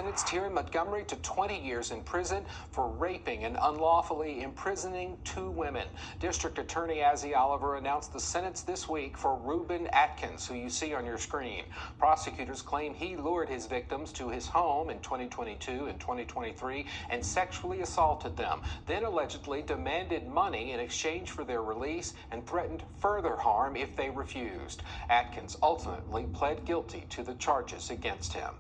Sentenced here in Montgomery to 20 years in prison for raping and unlawfully imprisoning 2 women. District Attorney Oliver announced the sentence this week for Reuben Atkins, who you see on your screen. Prosecutors claim he lured his victims to his home in 2022 and 2023 and sexually assaulted them, then allegedly demanded money in exchange for their release and threatened further harm if they refused. Atkins ultimately pled guilty to the charges against him.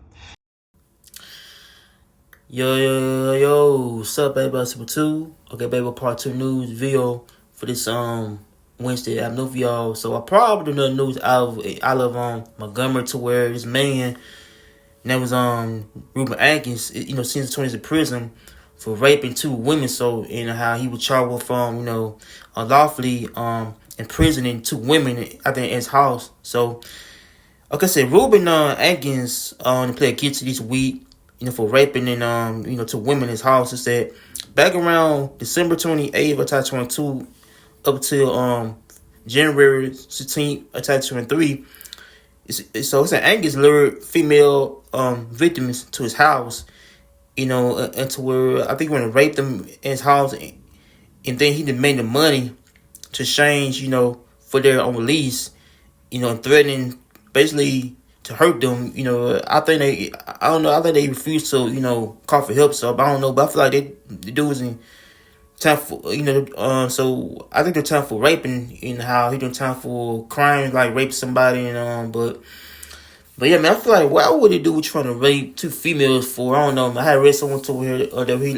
Yo, what's up, baby? Super 2. Okay, baby, part 2 news video for this Wednesday. I have no for y'all. So I probably know the news out of Montgomery, to where this man, and that was Reuben Atkins, sentenced 20 years in prison for raping 2 women. So, and how he was charged with unlawfully imprisoning 2 women, I think, in his house. So, like I said, Reuben Atkins pled guilty this week, for raping and 2 women in his house. It said back around December 28th of 2022 up till January 16th of 2023. So it's an Atkins lured female victims to his house, and to where I think he went to rape them in his house, and then he demanded money to exchange, for their own release, and threatening basically to hurt them. I think they refused to, call for help. So I don't know, but I feel like the dude was in time for, so I think they're time for raping, and how he doing time for crimes like rape somebody, and but yeah, man, I feel like, why would he do trying to rape 2 females for? I don't know, man. I had read someone told here that he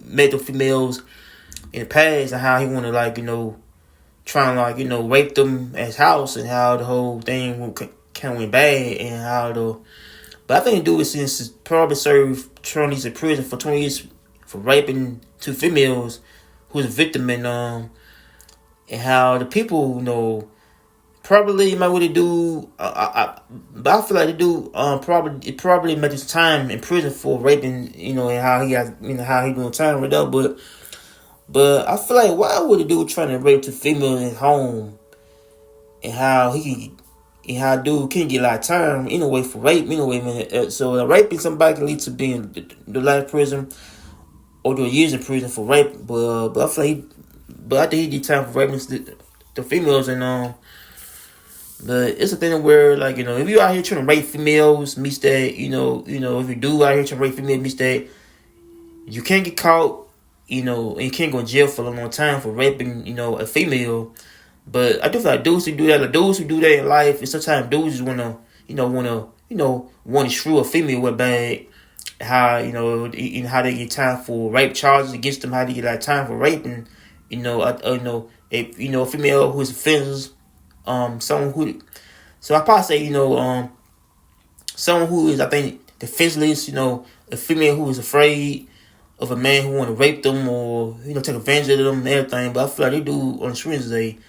met the females in the past, and how he wanted trying to rape them at his house, and how the whole thing kind of went bad, and how but I think the dude since probably served 20 years in prison for 20 years for raping 2 females who was a victim, and how the people probably might what they do. But I feel like the dude probably made his time in prison for raping, and how he has how he doing time right now. But I feel like, why would the dude trying to rape 2 females in his home, and how dude can get a lot of time anyway for rape anyway, man. So raping somebody can lead to being the life prison or the years in prison for rape. But I feel like I think he did time for raping the females, and but it's a thing where if you out here trying to rape females, means that if you do out here trying to rape females, means that you can't get caught, and you can't go in jail for a long time for raping a female. But I do feel like dudes who do that, in life, and sometimes dudes just wanna screw a female with bad. How how they get time for rape charges against them, how they get time for raping. A female who is offenses, someone who. So I probably say someone who is, I think, defenseless. A female who is afraid of a man who want to rape them or take advantage of them and everything. But I feel like they do on the streets today.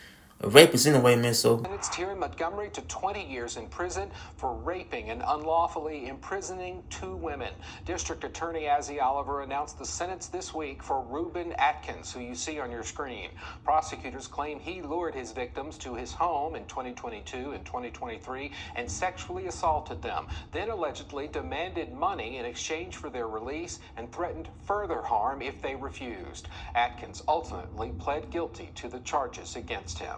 A rapist anyway, man. So sentenced here in Montgomery to 20 years in prison for raping and unlawfully imprisoning 2 women. District Attorney Oliver announced the sentence this week for Reuben Atkins, who you see on your screen. Prosecutors claim he lured his victims to his home in 2022 and 2023 and sexually assaulted them, then allegedly demanded money in exchange for their release and threatened further harm if they refused. Atkins ultimately pled guilty to the charges against him.